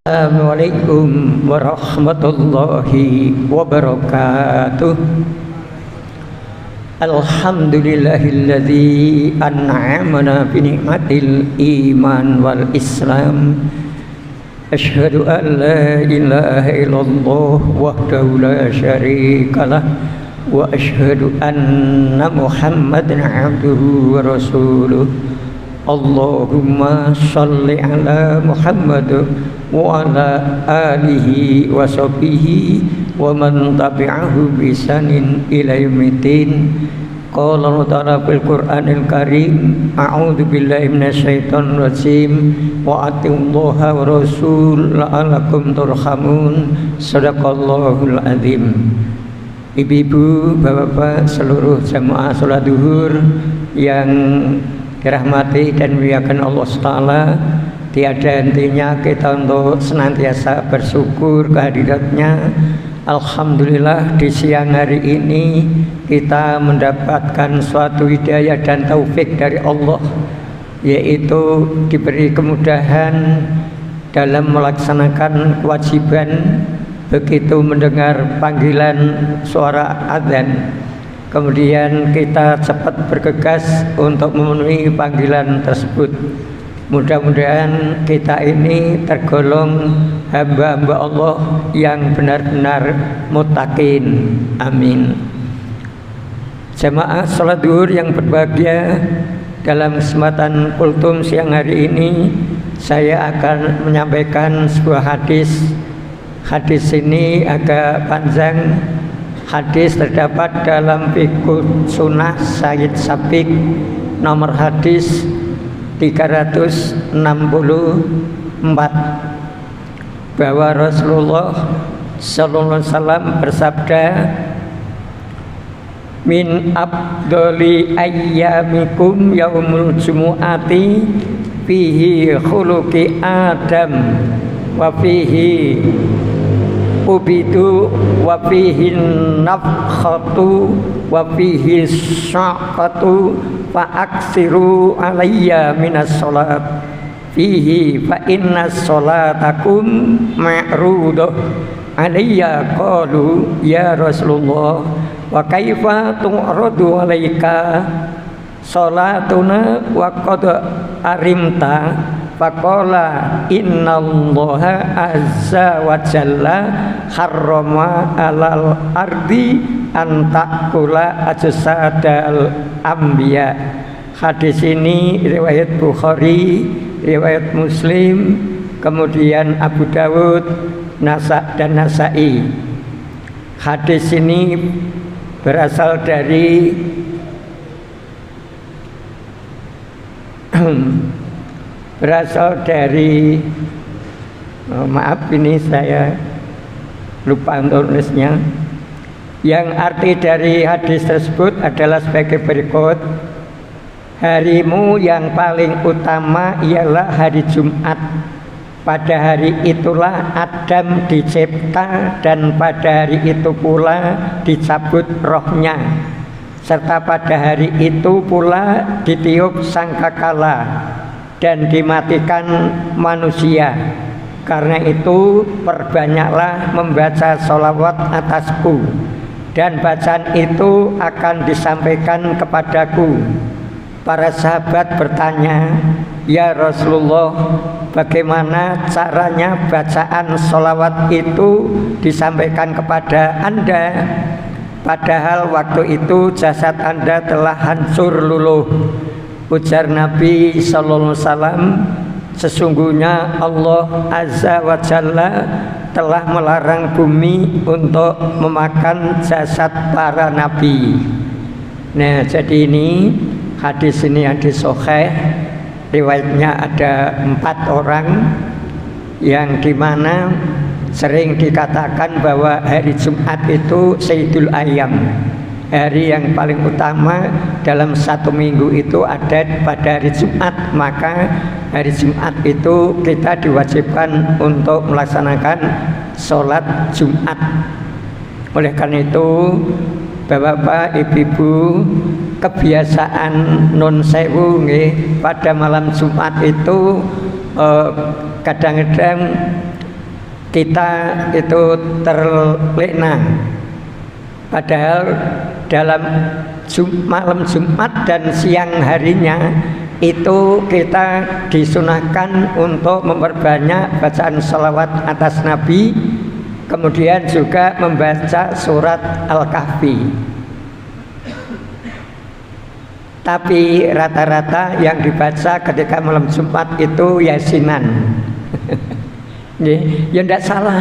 Assalamualaikum warahmatullahi wabarakatuh. Alhamdulillahilladzi an'amana bi ni'matil iman wal islam. Asyhadu an la ilaha illallah wahdahu la syarikalah wa asyhadu anna Muhammadan abduhu wa rasuluh. Allahumma shalli ala Muhammad wa ala alihi wa sahbihi wa man tabi'ahu bi ihsanin ila yaumiddin. Qala Allah ta'ala fil Qur'anil Karim, a'udzu billahi minasyaitonir rajim, wa atiullaha wa rasul la'allakum turhamun. Shadaqallahul azim. Ibu-ibu, bapak-bapak, seluruh jamaah salat zuhur yang dirahmati dan dimuliakan Allah Ta'ala, tiada hentinya kita untuk senantiasa bersyukur kehadiratnya. Alhamdulillah, di siang hari ini kita mendapatkan suatu hidayah dan taufik dari Allah, yaitu diberi kemudahan dalam melaksanakan kewajiban. Begitu mendengar panggilan suara azan, kemudian kita cepat bergegas untuk memenuhi panggilan tersebut. Mudah-mudahan kita ini tergolong hamba-hamba Allah yang benar-benar muttaqin. Amin. Jamaah salat zuhur yang berbahagia, dalam kesempatan kultum siang hari ini saya akan menyampaikan sebuah hadis. Hadis ini agak panjang. Hadis terdapat dalam Fiqh Sunnah Sayyid Sabiq, nomor hadis 364, bahwa Rasulullah sallallahu alaihi wasallam bersabda, min afdali ayyamikum yaumul jumu'ati fihi khuluqi Adam wa fihi ubidu wa fihi nafkhatu wa fihi syaqatu fa aksiru alayya minas sholat fihi fa inna sholatakum ma'rudah alayya. Qalu ya Rasulullah wa kaifa tu'radu alayka sholatuna wa qad arimta. Faqala innallaha azza wa jalla harrama alal ardi an ta'kula ajsadal anbiya. Hadis ini riwayat Bukhari, riwayat Muslim, kemudian Abu Dawud, dan Nasai. Hadis ini berasal dari maaf ini saya lupa untuk nulisnya. Yang arti dari hadis tersebut adalah sebagai berikut: harimu yang paling utama ialah hari Jumat. Pada hari itulah Adam dicipta dan pada hari itu pula dicabut rohnya, serta pada hari itu pula ditiup sangkakala dan dimatikan manusia. Karena itu perbanyaklah membaca sholawat atasku, dan bacaan itu akan disampaikan kepadaku. Para sahabat bertanya, ya Rasulullah, bagaimana caranya bacaan sholawat itu disampaikan kepada Anda, padahal waktu itu jasad Anda telah hancur luluh? Ujar Nabi sallallahu alaihi wasallam, sesungguhnya Allah azza wa jalla telah melarang bumi untuk memakan jasad para nabi. Nah, jadi ini hadis sahih. Riwayatnya ada 4 orang, yang dimana sering dikatakan bahwa hari Jumat itu Sayyidul Ayyam, hari yang paling utama dalam satu minggu itu ada pada hari Jumat. Maka hari Jumat itu kita diwajibkan untuk melaksanakan sholat Jumat. Oleh karena itu, bapak-bapak, ibu-ibu, kebiasaan non sewu pada malam Jumat itu kadang-kadang kita itu terlena. Padahal dalam malam Jumat dan siang harinya itu kita disunahkan untuk memperbanyak bacaan sholawat atas Nabi, kemudian juga membaca surat Al-Kahfi. Tapi rata-rata yang dibaca ketika malam Jumat itu Yasinan. Ya tidak salah,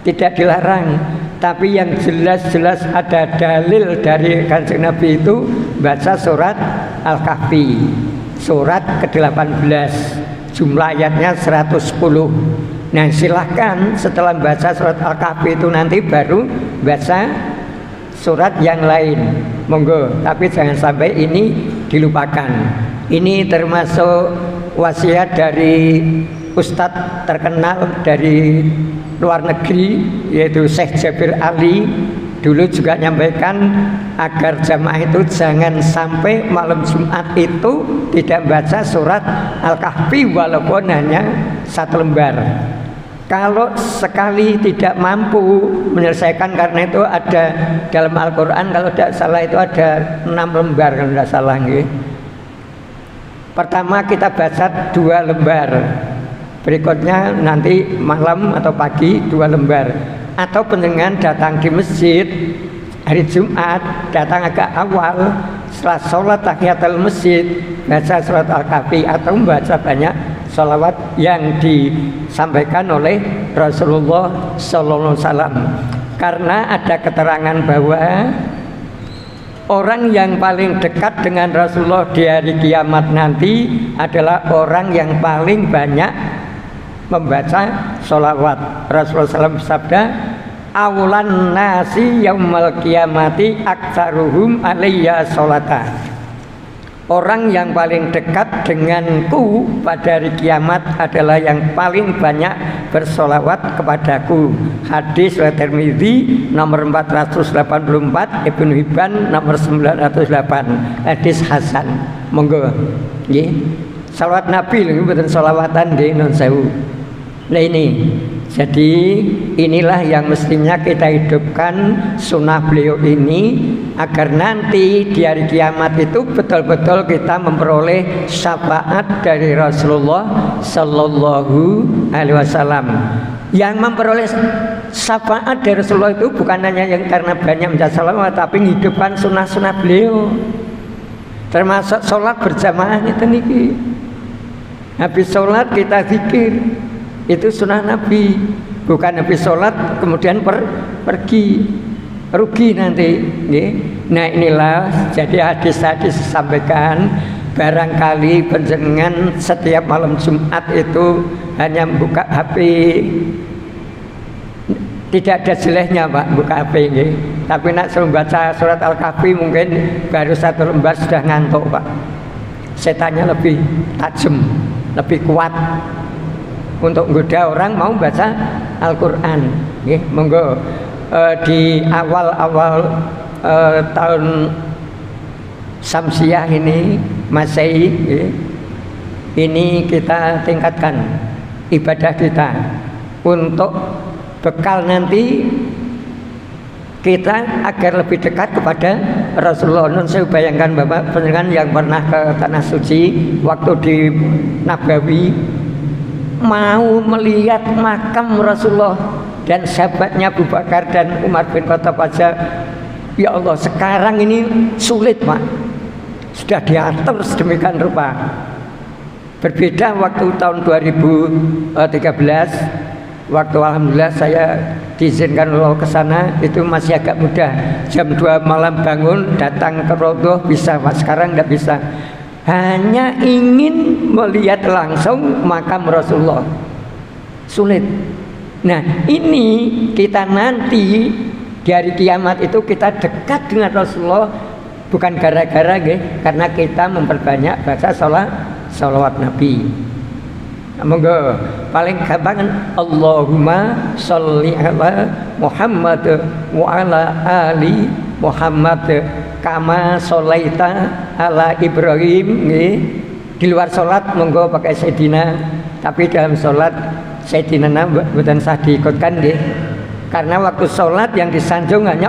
tidak dilarang. Tapi yang jelas-jelas ada dalil dari Kanjeng Nabi itu baca surat Al-Kahfi, surat ke-18, jumlah ayatnya 110. Nah silahkan setelah baca surat Al-Kahfi itu nanti baru baca surat yang lain, monggo. Tapi jangan sampai ini dilupakan. Ini termasuk wasiat dari Ustadz terkenal dari luar negeri, yaitu Syekh Jabir Ali. Dulu juga nyampaikan agar jamaah itu jangan sampai malam Jumat itu tidak baca surat Al-Kahfi walaupun hanya 1 lembar. Kalau sekali tidak mampu menyelesaikan, karena itu ada dalam Al-Quran kalau tidak salah itu ada 6 lembar kalau tidak salah. Pertama kita baca 2 lembar, berikutnya nanti malam atau pagi 2 lembar. Atau pendengar datang di masjid hari Jumat, datang agak awal, setelah sholat tahiyatul masjid baca surat Al-Kahfi atau membaca banyak sholawat yang disampaikan oleh Rasulullah Sallallahu Alaihi Wasallam. Karena ada keterangan bahwa orang yang paling dekat dengan Rasulullah di hari kiamat nanti adalah orang yang paling banyak membaca sholawat. Rasulullah SAW bersabda, awlan nasi yaumal kiamati aktsaruhum alayya sholata. Orang yang paling dekat denganku pada hari kiamat adalah yang paling banyak bersolawat kepadaku. Hadis riwayat Tirmidzi nomor 484, Ibnu Hibban nomor 908. Hadis hasan. Monggo nggih. Salawat Nabi lho mboten selawatan nggih nun sewu. Nah ini, jadi inilah yang mestinya kita hidupkan sunnah beliau ini, agar nanti di hari kiamat itu betul-betul kita memperoleh syafaat dari Rasulullah Sallallahu Alaihi Wasallam. Yang memperoleh syafaat dari Rasulullah itu bukan hanya yang karena banyak membaca salawat, tapi menghidupkan sunnah-sunnah beliau, termasuk sholat berjamaah itu niki. Habis sholat kita zikir, itu sunnah Nabi. Bukan habis sholat kemudian pergi, rugi nanti. Nah inilah jadi hadis-hadis sampaikan, barangkali panjenengan setiap malam Jumat itu hanya buka HP, tidak ada jeleknya Pak buka HP ini. Tapi nak suruh baca surat Al-Kahfi mungkin baru 1 lembar sudah ngantuk Pak. Setannya lebih tajam, lebih kuat untuk menggoda orang mau baca Al-Quran. Monggo di awal-awal tahun Samsiah ini Masehi, ini kita tingkatkan ibadah kita untuk bekal nanti kita agar lebih dekat kepada Rasulullah. Nun saya bayangkan Bapak pendengar yang pernah ke Tanah Suci waktu di Nabawi, mau melihat makam Rasulullah dan sahabatnya Abu Bakar dan Umar bin Khattab aja, ya Allah sekarang ini sulit Pak, sudah diatur sedemikian rupa. Berbeda waktu tahun 2013, waktu alhamdulillah saya diizinkan Allah ke sana, itu masih agak mudah, jam 2 malam bangun datang ke Raudhah bisa Pak, sekarang tidak bisa. Hanya ingin melihat langsung makam Rasulullah sulit. Nah ini kita nanti di hari kiamat itu kita dekat dengan Rasulullah bukan gara-gara karena kita memperbanyak baca sholawat Nabi. Monggo paling gampang Allahumma sholli ala Muhammad wa ala ali Muhammad kama sholaita ala Ibrahim. Di luar sholat monggo pakai Sayyidina, tapi dalam sholat Sayyidina mboten sah diikutkan nggih. Karena waktu sholat yang disanjung hanya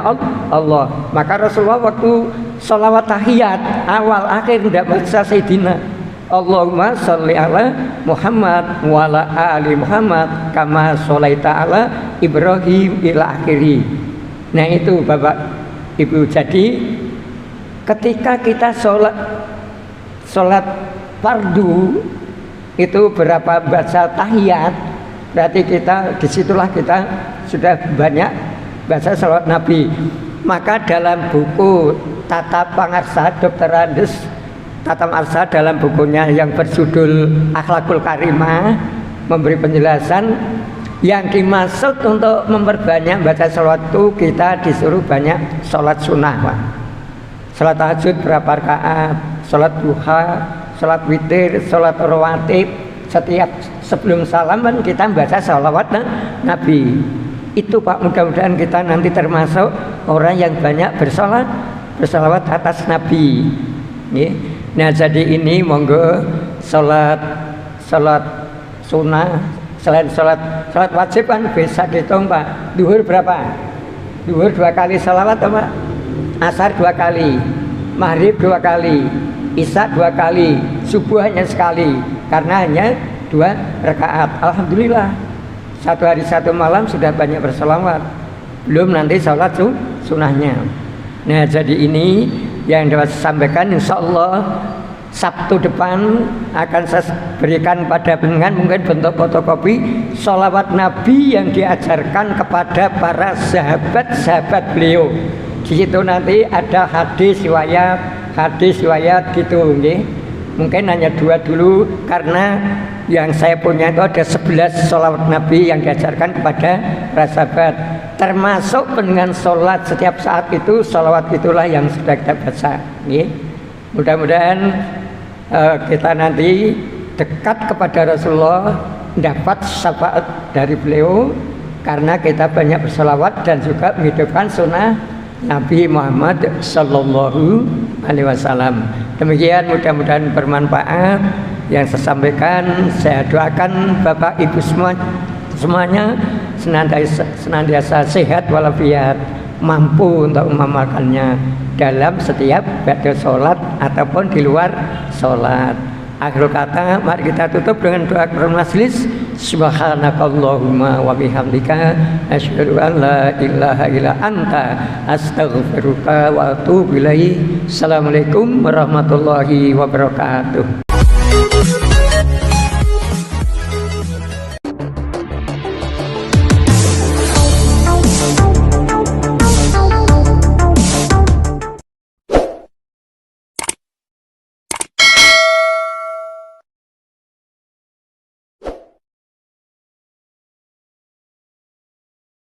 Allah. Maka Rasulullah waktu sholawat tahiyat awal akhir tidak baca Sayyidina Allahumma sholli ala Muhammad wa ala ali Muhammad kama sholaita ala Ibrahim ila akhiri. Nah itu Bapak Ibu. Jadi ketika kita sholat fardu itu berapa baca tahiyat, berarti kita disitulah kita sudah banyak baca salawat Nabi. Maka dalam buku Tata Pangarsa Dr. Andes Tata Pangarsa dalam bukunya yang berjudul Akhlakul Karimah memberi penjelasan yang dimaksud untuk memperbanyak baca salawat itu kita disuruh banyak sholat sunnah Pak. Sholat tahajud berapa rakaat, sholat duha, sholat witir, sholat rawatib. Setiap sebelum salam kan kita baca salawat Nabi. Itu Pak, mudah-mudahan kita nanti termasuk orang yang banyak bersalawat atas Nabi. Nah jadi ini monggo sholat sunnah selain sholat wajib kan bisa dihitung Pak. Duhur berapa? Duhur 2 kali salawat Pak. Asar 2 kali, maghrib 2 kali, isya 2 kali, subuh hanya sekali. Karena hanya 2 rakaat. Alhamdulillah 1 hari 1 malam sudah banyak berselawat. Belum nanti sholat sunnahnya. Nah jadi ini yang dapat saya sampaikan. Insya Allah Sabtu depan akan saya berikan pada pendengar mungkin bentuk fotokopi sholawat Nabi yang diajarkan kepada para sahabat-sahabat beliau. Di situ nanti ada hadis riwayat gitu nggih. Mungkin hanya 2 dulu karena yang saya punya itu ada 11 sholawat Nabi yang diajarkan kepada para sahabat. Termasuk dengan sholat setiap saat itu sholawat itulah yang sudah kita baca. Mudah-mudahan kita nanti dekat kepada Rasulullah, dapat syafaat dari beliau karena kita banyak bersolawat dan juga menghidupkan sunnah Nabi Muhammad Sallallahu Alaihi Wasallam. Demikian mudah-mudahan bermanfaat yang saya sampaikan. Saya doakan Bapak Ibu semuanya senantiasa sehat walafiat, mampu untuk mengamalkannya dalam setiap ba'da sholat ataupun di luar sholat. Akhir kata, mari kita tutup dengan doa bermajlis. Subhanakallahumma wa bihamdika asyhadu an la ilaha illa anta astaghfiruka wa atubu ilaik. Assalamualaikum warahmatullahi wabarakatuh.